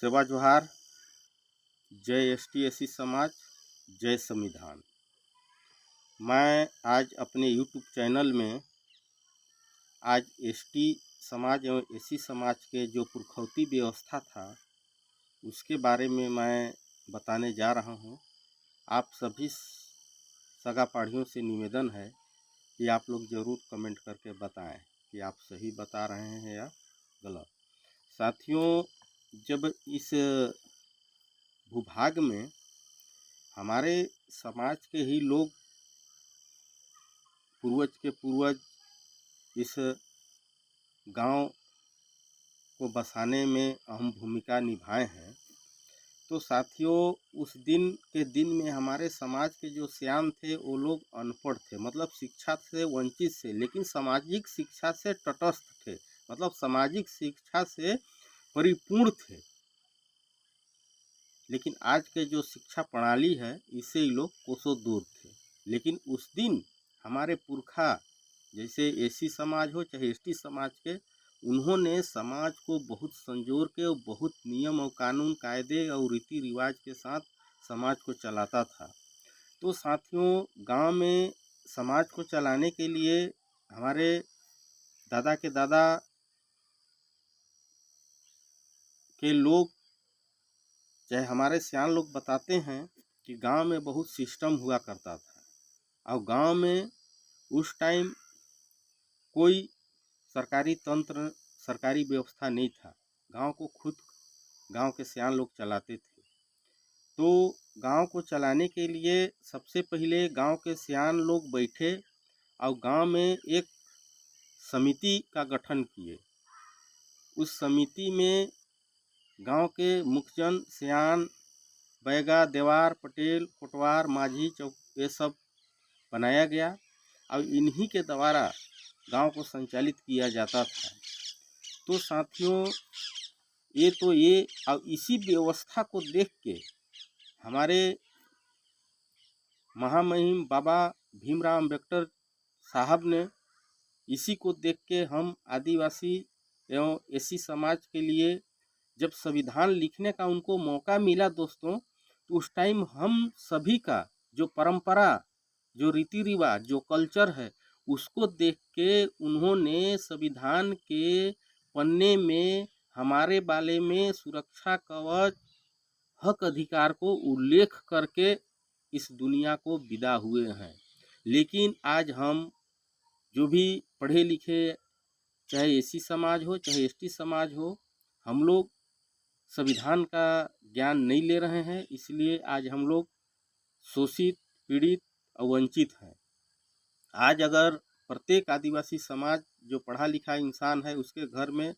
सेवा जोहार। जय एसटी एसी समाज, जय संविधान। मैं आज अपने यूट्यूब चैनल में आज एसटी समाज एवं एसी समाज के जो पुरखौती व्यवस्था था उसके बारे में मैं बताने जा रहा हूं। आप सभी सगा पाढ़ियों से निवेदन है कि आप लोग ज़रूर कमेंट करके बताएं कि आप सही बता रहे हैं या गलत। साथियों, जब इस भूभाग में हमारे समाज के ही लोग पूर्वज के पूर्वज इस गांव को बसाने में अहम भूमिका निभाए हैं, तो साथियों उस दिन के दिन में हमारे समाज के जो सयान थे वो लोग अनपढ़ थे, मतलब शिक्षा से वंचित थे, लेकिन सामाजिक शिक्षा से तटस्थ थे, मतलब सामाजिक शिक्षा से परिपूर्ण थे। लेकिन आज के जो शिक्षा प्रणाली है इससे ही लोग कोसों दूर थे। लेकिन उस दिन हमारे पुरखा, जैसे एसी समाज हो चाहे एसटी समाज के, उन्होंने समाज को बहुत संजोर के और बहुत नियम और कानून कायदे और रीति रिवाज के साथ समाज को चलाता था। तो साथियों, गांव में समाज को चलाने के लिए हमारे दादा के दादा के लोग, चाहे हमारे सियान लोग बताते हैं कि गांव में बहुत सिस्टम हुआ करता था और गांव में उस टाइम कोई सरकारी तंत्र, सरकारी व्यवस्था नहीं था। गांव को खुद गांव के सियान लोग चलाते थे। तो गांव को चलाने के लिए सबसे पहले गांव के सियान लोग बैठे और गांव में एक समिति का गठन किए। उस समिति में गांव के मुखजन, सियान, बैगा, देवार, पटेल, कोटवार, माझी, चौक, ये सब बनाया गया और इन्हीं के द्वारा गांव को संचालित किया जाता था। तो साथियों, ये और इसी व्यवस्था को देख के हमारे महामहिम बाबा भीमराव अम्बेडकर साहब ने, इसी को देख के हम आदिवासी एवं एसी समाज के लिए जब संविधान लिखने का उनको मौका मिला दोस्तों, तो उस टाइम हम सभी का जो परंपरा, जो रीति रिवाज, जो कल्चर है, उसको देख के उन्होंने संविधान के पन्ने में हमारे बारे में सुरक्षा कवच, हक अधिकार को उल्लेख करके इस दुनिया को विदा हुए हैं। लेकिन आज हम जो भी पढ़े लिखे, चाहे एसी समाज हो चाहे एसटी समाज हो, हम लोग संविधान का ज्ञान नहीं ले रहे हैं। इसलिए आज हम लोग शोषित, पीड़ित और वंचित हैं। आज अगर प्रत्येक आदिवासी समाज जो पढ़ा लिखा इंसान है उसके घर में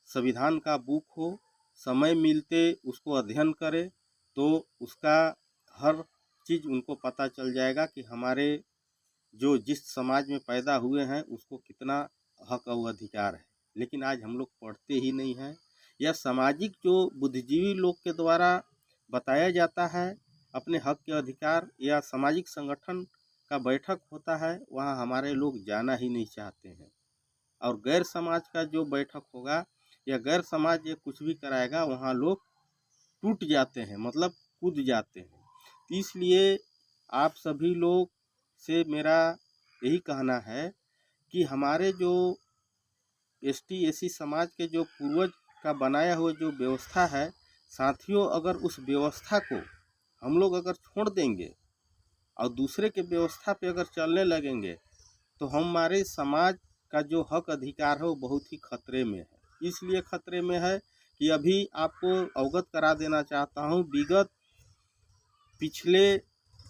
संविधान का बुक हो, समय मिलते उसको अध्ययन करे, तो उसका हर चीज़ उनको पता चल जाएगा कि हमारे जो जिस समाज में पैदा हुए हैं उसको कितना हक और अधिकार है। लेकिन आज हम लोग पढ़ते ही नहीं हैं। यह सामाजिक जो बुद्धिजीवी लोग के द्वारा बताया जाता है अपने हक के अधिकार, या सामाजिक संगठन का बैठक होता है, वहाँ हमारे लोग जाना ही नहीं चाहते हैं। और गैर समाज का जो बैठक होगा या गैर समाज ये कुछ भी कराएगा, वहाँ लोग टूट जाते हैं, मतलब कूद जाते हैं। इसलिए आप सभी लोग से मेरा यही कहना है कि हमारे जो एसटी एसी समाज के जो पूर्वज का बनाया हुआ जो व्यवस्था है, साथियों अगर उस व्यवस्था को हम लोग अगर छोड़ देंगे और दूसरे के व्यवस्था पे अगर चलने लगेंगे, तो हमारे समाज का जो हक अधिकार है वो बहुत ही खतरे में है। इसलिए खतरे में है कि अभी आपको अवगत करा देना चाहता हूँ, विगत पिछले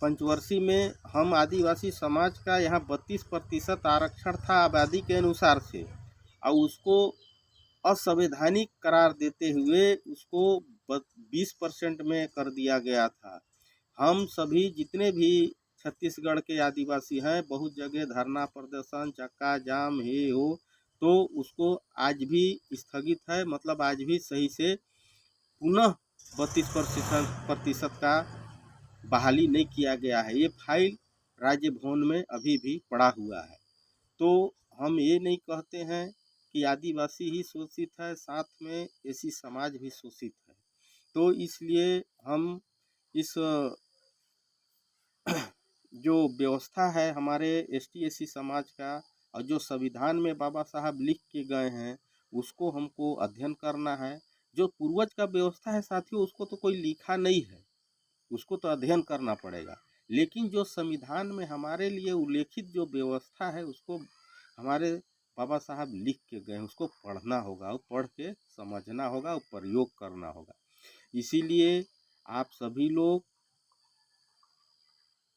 पंचवर्षीय में हम आदिवासी समाज का यहाँ 32% आरक्षण था आबादी के अनुसार से, और उसको असंवैधानिक करार देते हुए उसको 20% में कर दिया गया था। हम सभी जितने भी छत्तीसगढ़ के आदिवासी हैं, बहुत जगह धरना प्रदर्शन, चक्का जाम हे हो, तो उसको आज भी स्थगित है, मतलब आज भी सही से पुनः 32% का बहाली नहीं किया गया है। ये फाइल राज्य भवन में अभी भी पड़ा हुआ है। तो हम ये नहीं कहते हैं कि आदिवासी ही शोषित है, साथ में एसी समाज भी शोषित है। तो इसलिए हम इस जो व्यवस्था है हमारे एसटी एससी समाज का और जो संविधान में बाबा साहब लिख के गए हैं उसको हमको अध्ययन करना है। जो पूर्वज का व्यवस्था है साथियों उसको तो कोई लिखा नहीं है, उसको तो अध्ययन करना पड़ेगा। लेकिन जो संविधान में हमारे लिए उल्लेखित जो व्यवस्था है उसको हमारे बाबा साहब लिख के गए हैं, उसको पढ़ना होगा और पढ़ के समझना होगा और प्रयोग करना होगा। इसीलिए आप सभी लोग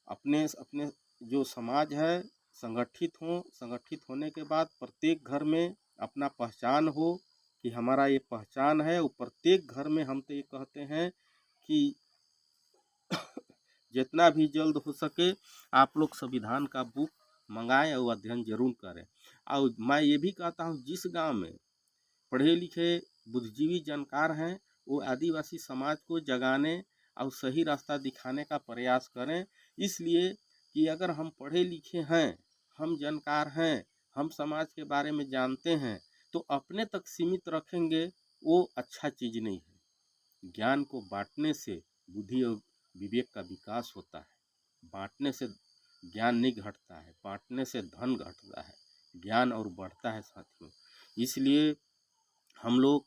अपने अपने जो समाज है संगठित हों, संगठित होने के बाद प्रत्येक घर में अपना पहचान हो कि हमारा ये पहचान है। और प्रत्येक घर में हम तो ये कहते हैं कि जितना भी जल्द हो सके आप लोग संविधान का बुक मंगाएं और अध्ययन जरूर करें। और मैं ये भी कहता हूँ जिस गांव में पढ़े लिखे बुद्धिजीवी जानकार हैं वो आदिवासी समाज को जगाने और सही रास्ता दिखाने का प्रयास करें। इसलिए कि अगर हम पढ़े लिखे हैं, हम जानकार हैं, हम समाज के बारे में जानते हैं तो अपने तक सीमित रखेंगे वो अच्छा चीज़ नहीं है। ज्ञान को बांटने से बुद्धि और विवेक का विकास होता है। बांटने से ज्ञान नहीं घटता है, बांटने से धन घटता है, ज्ञान और बढ़ता है साथियों। इसलिए हम लोग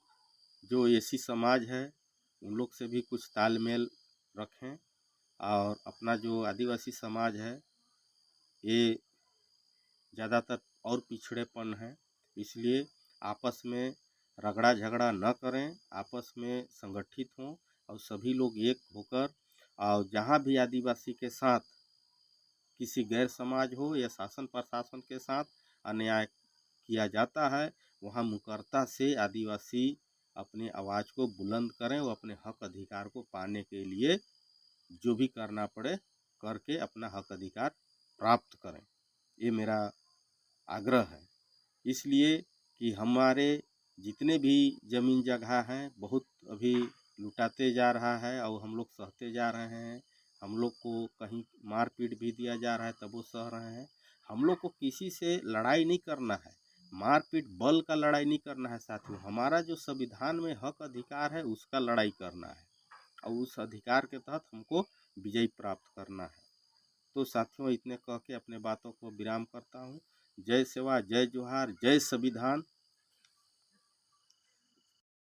जो एसी समाज है उन लोग से भी कुछ तालमेल रखें। और अपना जो आदिवासी समाज है ये ज़्यादातर और पिछड़ेपन है, इसलिए आपस में रगड़ा झगड़ा न करें, आपस में संगठित हों और सभी लोग एक होकर और जहाँ भी आदिवासी के साथ किसी गैर समाज हो या शासन प्रशासन के साथ अन्याय किया जाता है वहाँ मुकरता से आदिवासी अपनी आवाज़ को बुलंद करें, वो अपने हक अधिकार को पाने के लिए जो भी करना पड़े करके अपना हक अधिकार प्राप्त करें। ये मेरा आग्रह है। इसलिए कि हमारे जितने भी ज़मीन जगह हैं बहुत अभी लुटाते जा रहा है और हम लोग सहते जा रहे हैं। हम लोग को कहीं मारपीट भी दिया जा रहा है तब वो सह रहे हैं। हम लोग को किसी से लड़ाई नहीं करना है, मारपीट बल का लड़ाई नहीं करना है साथियों। हमारा जो संविधान में हक अधिकार है उसका लड़ाई करना है और उस अधिकार के तहत हमको विजय प्राप्त करना है। तो साथियों इतने कह के अपने बातों को विराम करता हूँ। जय सेवा, जय जोहार, जय संविधान।